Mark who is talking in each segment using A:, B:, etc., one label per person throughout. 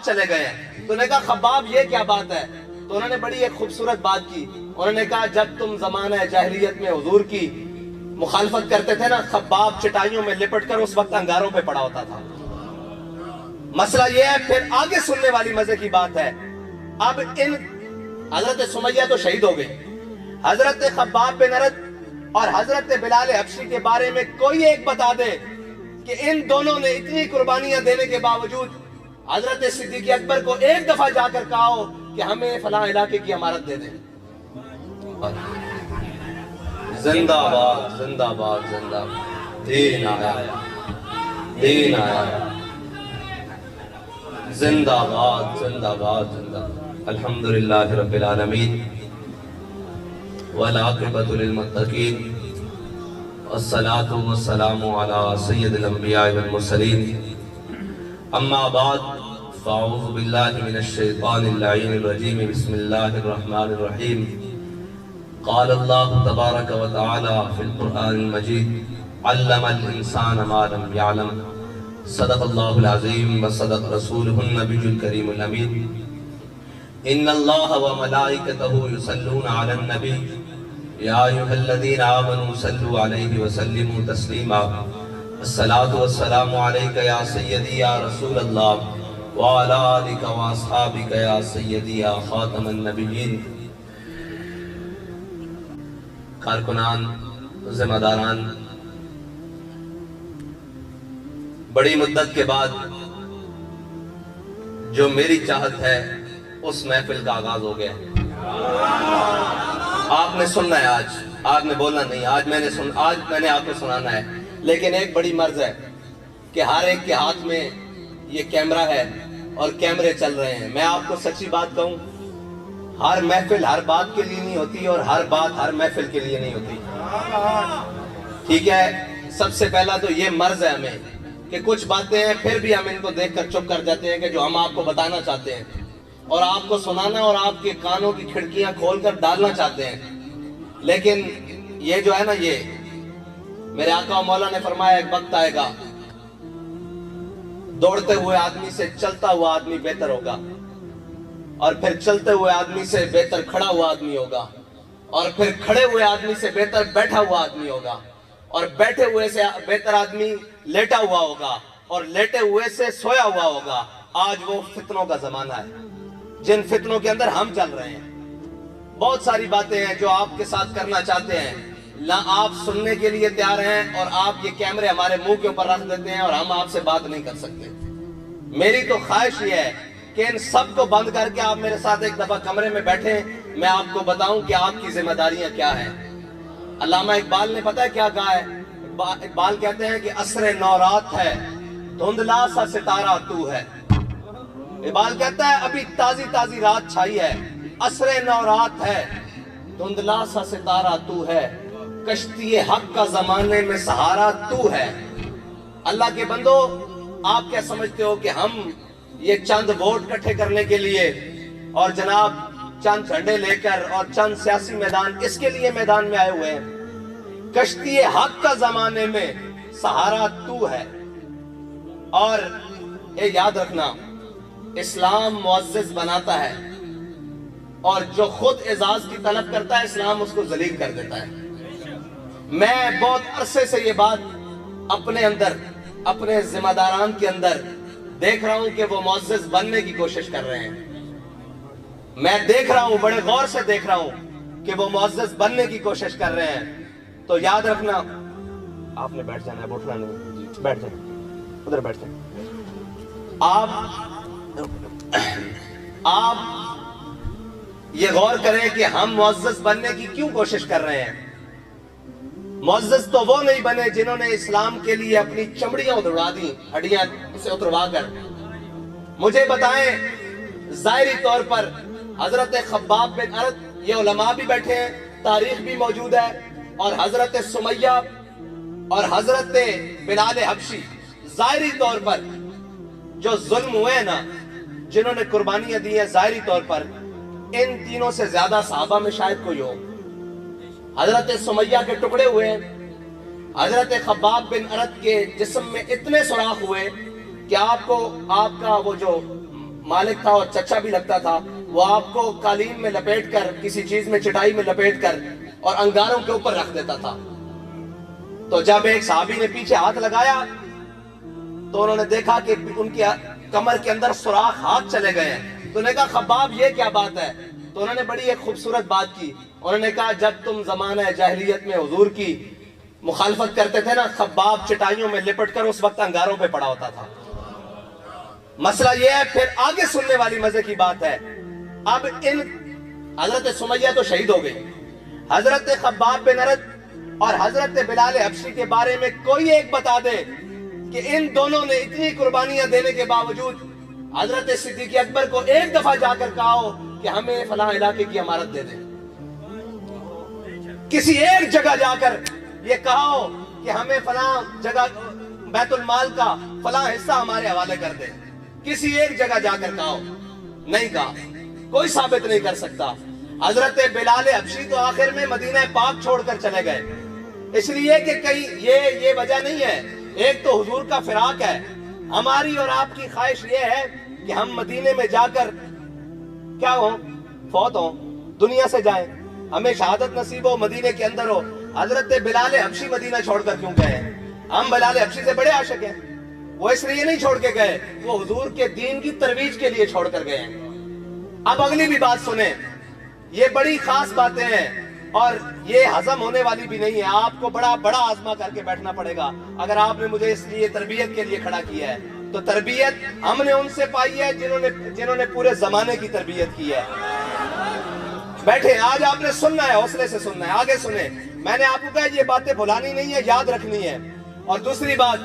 A: پاک چلے گئے ہیں. تو نے کہا خباب یہ کیا بات ہے؟ تو انہوں نے بڑی ایک خوبصورت بات کی. انہوں نے کہا جب تم زمانہ جاہلیت میں حضور کی مخالفت کرتے تھے نا، خباب چٹائیوں میں لپٹ کر اس وقت انگاروں پہ پڑا ہوتا تھا. مسئلہ یہ ہے. پھر آگے سننے والی مزے کی بات ہے. اب حضرت سمیہ تو شہید ہو گئی. حضرت خباب بن ارد اور حضرت بلال حبشی کے بارے میں کوئی ایک بتا دے کہ ان دونوں نے اتنی قربانیاں دینے کے باوجود حضرت صدیق اکبر کو ایک دفعہ جا کر کہا ہو کہ ہمیں فلاں علاقے کی امارت دے دیں. زندہ باد زندہ باد زندہ باد. دین آیا دین آیا. زندہ باد زندہ باد زندہ باد. الحمدللہ رب العالمین والعاقبۃ للمتقین والصلاة والسلام علی سید الانبیاء والمرسلین. اما بعد فاعوذ باللہ من الشیطان اللعین الرجیم. بسم اللہ الرحمن الرحیم. قال اللہ تبارک و تعالی فی القرآن المجید علم الانسان ما لم یعلم. صدق اللہ العظیم وصدق رسولہ النبی الکریم الامین. ان اللہ وملائکتہ یصلون علی النبی یا ایھا الذین آمنوا صلوا علیہ وسلموا تسلیما. الصلاۃ والسلام علیک یا سیدی یا رسول اللہ وعلی آلک واصحابک یا سیدی یا خاتم النبیین. کارکنان، ذمہ داران، بڑی مدت کے بعد جو میری چاہت ہے اس محفل کا آغاز ہو گیا. آپ نے سننا ہے آج، آپ نے بولنا نہیں. آج میں نے آپ کو سنانا ہے. لیکن ایک بڑی مرض ہے کہ ہر ایک کے ہاتھ میں یہ کیمرہ ہے اور کیمرے چل رہے ہیں. میں آپ کو سچی بات کہوں، ہر محفل ہر بات کے لیے نہیں ہوتی اور ہر بات ہر محفل کے لیے نہیں ہوتی. ٹھیک ہے، سب سے پہلا تو یہ مرض ہے ہمیں کہ کچھ باتیں ہیں پھر بھی ہم ان کو دیکھ کر چپ کر جاتے ہیں کہ جو ہم آپ کو بتانا چاہتے ہیں اور آپ کو سنانا اور آپ کے کانوں کی کھڑکیاں کھول کر ڈالنا چاہتے ہیں. لیکن یہ جو ہے نا، یہ میرے آقا و مولا نے فرمایا ایک وقت آئے گا دوڑتے ہوئے آدمی سے چلتا ہوا آدمی بہتر ہوگا، اور پھر چلتے ہوئے آدمی سے بہتر کھڑا ہوا آدمی ہوگا، اور پھر کھڑے ہوئے آدمی سے بہتر بیٹھا ہوا آدمی ہوگا، اور بیٹھے ہوئے سے بہتر آدمی لیٹا ہوا ہوگا، اور لیٹے ہوئے سے سویا ہوا ہوگا. آج وہ فتنوں کا زمانہ ہے جن فتنوں کے اندر ہم چل رہے ہیں. بہت ساری باتیں ہیں جو آپ کے ساتھ کرنا چاہتے ہیں، نہ آپ سننے کے لیے تیار ہیں اور آپ یہ کیمرے ہمارے منہ کے اوپر رکھ دیتے ہیں اور ہم آپ سے بات نہیں کر سکتے. میری تو خواہش یہ ہے کہ ان سب کو بند کر کے آپ میرے ساتھ ایک دفعہ کمرے میں بیٹھیں، میں آپ کو بتاؤں کہ آپ کی ذمہ داریاں کیا ہیں. علامہ اقبال نے پتہ ہے کیا کہا ہے؟ اقبال کہتے ہیں کہ عصر نو رات ہے دھندلا سا ستارہ تو ہے. اقبال کہتا ہے ابھی تازی تازی رات چھائی ہے، عصر نو رات ہے دھندلا سا ستارہ تو ہے، کشتی حق کا زمانے میں سہارا تو ہے. اللہ کے بندو، آپ کیا سمجھتے ہو کہ ہم یہ چند ووٹ کٹھے کرنے کے لیے اور جناب چند جھنڈے لے کر اور چند سیاسی میدان اس کے لیے میدان میں آئے ہوئے ہیں؟ کشتی حق کا زمانے میں سہارا تو ہے. اور یہ یاد رکھنا، اسلام معزز بناتا ہے اور جو خود اعزاز کی طلب کرتا ہے اسلام اس کو ذلیل کر دیتا ہے. میں بہت عرصے سے یہ بات اپنے اندر، اپنے ذمہ داران کے اندر دیکھ رہا ہوں کہ وہ معزز بننے کی کوشش کر رہے ہیں. میں دیکھ رہا ہوں، بڑے غور سے دیکھ رہا ہوں کہ وہ معزز بننے کی کوشش کر رہے ہیں. تو یاد رکھنا، آپ نے بیٹھ جانا ہے، اٹھنا نہیں، بیٹھ جائیں، ادھر بیٹھ جائیں. آپ یہ غور کریں کہ ہم معزز بننے کی کیوں کوشش کر رہے ہیں. معزز تو وہ نہیں بنے جنہوں نے اسلام کے لیے اپنی چمڑیاں اتروا دی، ہڈیاں اسے اتروا کر. مجھے بتائیں، ظاہری طور پر حضرت خباب بن ارد، یہ علماء بھی بیٹھے ہیں، تاریخ بھی موجود ہے، اور حضرت سمیہ اور حضرت بلال حبشی، ظاہری طور پر جو ظلم ہوئے ہیں نا، جنہوں نے قربانیاں دی ہیں، ظاہری طور پر ان تینوں سے زیادہ صحابہ میں شاید کوئی ہو. حضرت سمیہ کے ٹکڑے ہوئے، حضرت خباب بن ارد کے جسم میں اتنے سوراخ ہوئے کہ آپ کا وہ جو मालिक था और चचा भी लगता था, वो आपको कालीन में लपेट कर, किसी चीज में, चटाई में लपेट कर और अंगारों के ऊपर रख देता था। तो जब एक साहबी ने पीछे हाथ लगाया तो उन्होंने देखा कि उनकी कमर के अंदर सुराख, हाथ चले गए हैं। तो उन्होंने कहा खब्बाब ये क्या बात है? तो उन्होंने बड़ी एक खूबसूरत बात की। उन्होंने कहा जब तुम जमाना जाहिलियत में हुजूर की मुखालफत करते थे ना, खब्बाब चटाइयों में लिपट कर उस वक्त अंगारों पे पड़ा होता था। मसला ये है, फिर आगे सुनने वाली मजे की बात है। अब इन हजरत सुमैया तो शहीद हो गई, हजरत खब्बाब बिन अरद और हजरत बिलाल हबशी के बारे में कोई एक बता दे कि इन दोनों ने इतनी कुर्बानियां देने के बावजूद हजरत सिद्दीक अकबर को एक दफा जाकर कहा हो कि हमें फलां इलाके की अमारत दे दे। किसी एक जगह जाकर ये कहा हो कि हमें फलां जगह बैतुल माल का फलां हिस्सा हमारे हवाले कर दे। किसी एक जगह जाकर कहा हो, नहीं कहा, कोई साबित नहीं कर सकता। हजरत बिलाल हबशी तो आखिर में मदीना पाक छोड़कर चले गए, इसलिए कि कहीं ये वजह नहीं है। एक तो हुजूर का फिराक है, हमारी और आपकी ख्वाहिश ये है कि हम मदीने में जाकर क्या हो, फौत हो, दुनिया से जाएं, हमें शहादत नसीब हो, मदीने के अंदर हो। हजरत बिलाल हबशी मदीना छोड़कर क्यों गए? हम बिलाल हबशी से बड़े आशिक हैं। वो इसलिए नहीं छोड़ के गए, वो हुजूर के दीन की तरवीज के लिए छोड़कर गए हैं। अब अगली भी बात सुने, ये बड़ी खास बातें हैं और ये हजम होने वाली भी नहीं है। आपको बड़ा बड़ा आजमा करके बैठना पड़ेगा। अगर आपने मुझे इसलिए तरबियत के लिए खड़ा किया है तो तरबियत हमने उनसे पाई है जिन्होंने पूरे जमाने की तरबियत की है। बैठे, आज आपने सुनना है, हौसले से सुनना है, आगे सुने। मैंने आपको कहा ये बातें भुलानी नहीं है, याद रखनी है। और दूसरी बात,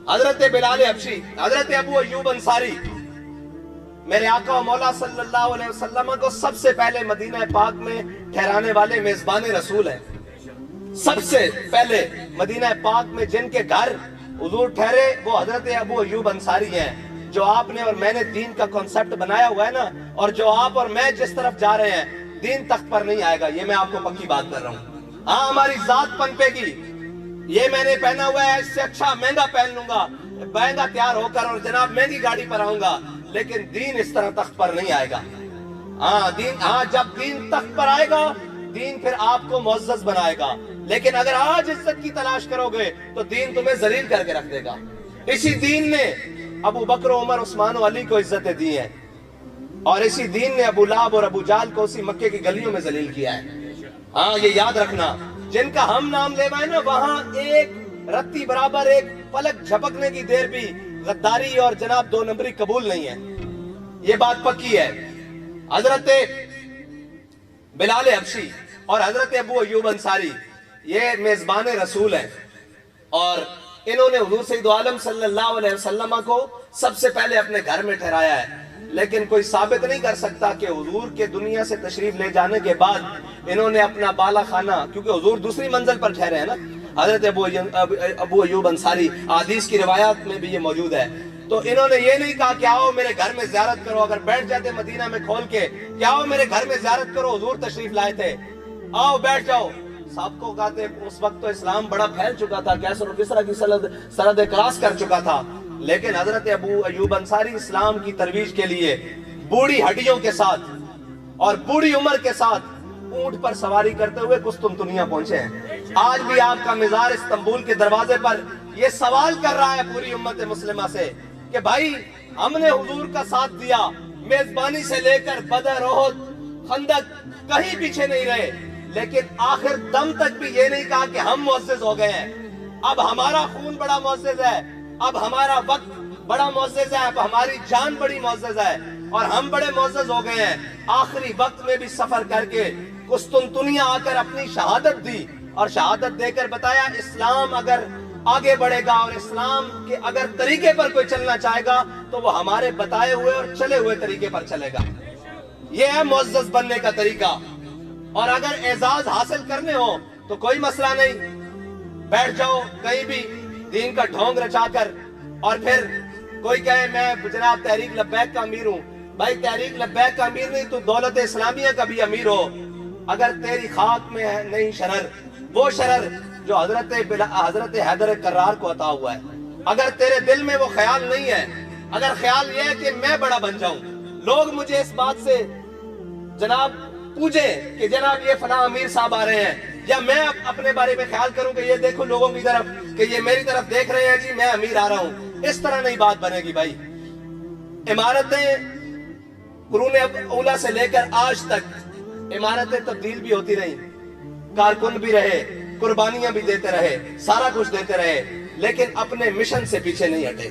A: हजरत बिलाल हबशी, हजरत अबू अय्यूब अंसारी, मेरे आका और मौला सल्लल्लाहु अलैहि वसल्लम को सबसे पहले मदीना पाक में ठहराने वाले मेजबान रसूल हैं। सबसे पहले मदीना पाक में जिनके घर हुजूर ठहरे वो हजरत अबू अय्यूब अंसारी हैं। जो आपने और मैंने दीन का कॉन्सेप्ट बनाया हुआ है ना, और जो आप और मैं जिस तरफ जा रहे हैं, दीन तख्त पर नहीं आएगा, ये मैं आपको पक्की बात कर रहा हूँ। हाँ, हमारी जात पनपेगी, ये मैंने पहना हुआ है, इससे अच्छा महंगा पहन लूंगा, महंगा तैयार होकर और जनाब महंगी गाड़ी पर आऊंगा, लेकिन दीन इस तरह तख्त पर नहीं आएगा। हाँ, जब दीन तख्त पर आएगा, दीन फिर आपको मुअज़्ज़ज़ बनाएगा। लेकिन अगर आज इज्जत की तलाश करोगे तो दीन तुम्हें जलील करके रख देगा। इसी दीन ने अबू बकर, उमर, उस्मान और अली को इज्जतें दी हैं, और इसी दीन ने अबू लहब और अबू जाल को उसी मक्के की गलियों में जलील किया है। हाँ, ये याद रखना, जिनका हम नाम लेवाए ना, वहां एक रत्ती बराबर, एक पलक झपकने की देर भी गद्दारी और जनाब दो नंबरी कबूल नहीं है। ये बात पक्की है। हजरत बिलाल हबशी और हजरत अबू अय्यूब अंसारी ये मेजबान रसूल हैं, और इन्होंने हुजूर सैयद आलम सल्लल्लाहु अलैहि वसल्लम को सबसे पहले अपने घर में ठहराया है। लेकिन कोई साबित नहीं कर सकता कि हुजूर के दुनिया से तशरीफ ले जाने के बाद इन्होंने अपना बाला खाना, क्योंकि हुजूर दूसरी मंजिल पर ठहरे हैं ना, हजरत अबू अय्यूब अंसारी, हदीस की रिवायत में भी ये मौजूद है। तो इन्होंने ये नहीं कहा कि आओ मेरे घर में ज़ियारत करो। अगर बैठ जाते मदीना में खोल के कि आओ मेरे घर में ज़ियारत करो, हुजूर तशरीफ लाए थे, आओ बैठ जाओ, सबको कहते। उस वक्त तो इस्लाम बड़ा फैल चुका था, कैसर और किसरा की सरहद क्रॉस कर चुका था। लेकिन हजरत अबू अय्यूब अंसारी इस्लाम की तरवीज के लिए बूढ़ी हड्डियों के साथ और बूढ़ी उम्र के साथ ऊंट पर सवारी करते हुए कुस्तुनतुनिया पहुंचे हैं। आज भी आपका मिजार इस्तांबुल के दरवाजे पर यह सवाल कर रहा है पूरी उम्मत मुस्लिमा से कि भाई, हमने हुजूर का साथ दिया, मेजबानी से लेकर बदर, ओहद, खंदक, कहीं पीछे नहीं रहे, लेकिन आखिर दम तक भी ये नहीं कहा कि हम मुअज़्ज़ज़ हो गए हैं, अब हमारा खून बड़ा मुअज़्ज़ज़ है, अब हमारा वक्त बड़ा मुअज़्ज़ज़ है, अब हमारी जान बड़ी मुअज़्ज़ज़ है और हम बड़े मुअज़्ज़ज़ हो गए हैं। आखिरी वक्त में भी सफर करके कुस्तुनतुनिया आकर अपनी शहादत दी, और शहादत देकर बताया इस्लाम अगर आगे बढ़ेगा और इस्लाम के अगर तरीके पर कोई चलना चाहेगा तो वो हमारे बताए हुए और चले हुए तरीके पर चलेगा। ये है मुअज़्ज़ज़ बनने का तरीका। और अगर एजाज हासिल करने हो तो कोई मसला नहीं, बैठ जाओ कहीं भी दीन का ढोंग रचाकर, और फिर कोई कहे मैं जनाब तहरीक लब्बैक का अमीर हूँ। भाई, तहरीक लब्बैक का अमीर नहीं, तो दौलत इस्लामिया का भी अमीर हो। अगर तेरी खाक में है नहीं शरर, वो शरर जो हजरत हैदर कर्रार को अता हुआ है, अगर तेरे दिल में वो ख्याल नहीं है اگر خیال یہ ہے کہ میں بڑا بن جاؤں, لوگ مجھے اس بات سے جناب پوچھیں کہ جناب یہ فلاں امیر صاحب آ رہے ہیں, یا میں اپنے بارے میں خیال کروں کہ یہ دیکھو لوگوں کی طرف کہ یہ میری طرف دیکھ رہے ہیں, جی میں امیر آ رہا ہوں, اس طرح نہیں بات بنے گی بھائی. عمارتیں قرون اولیٰ سے لے کر آج تک عمارتیں تبدیل بھی ہوتی رہیں, کارکن بھی رہے, قربانیاں بھی دیتے رہے, سارا کچھ دیتے رہے, لیکن اپنے مشن سے پیچھے نہیں ہٹے.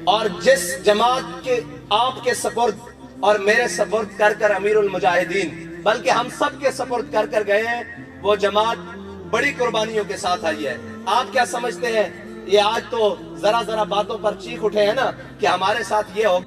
A: اور جس جماعت کے آپ کے سپرد اور میرے سپرد کر کر امیر المجاہدین, بلکہ ہم سب کے سپرد کر کر گئے ہیں, وہ جماعت بڑی قربانیوں کے ساتھ آئی ہے. آپ کیا سمجھتے ہیں, یہ آج تو ذرا ذرا باتوں پر چیخ اٹھے ہیں نا کہ ہمارے ساتھ یہ ہو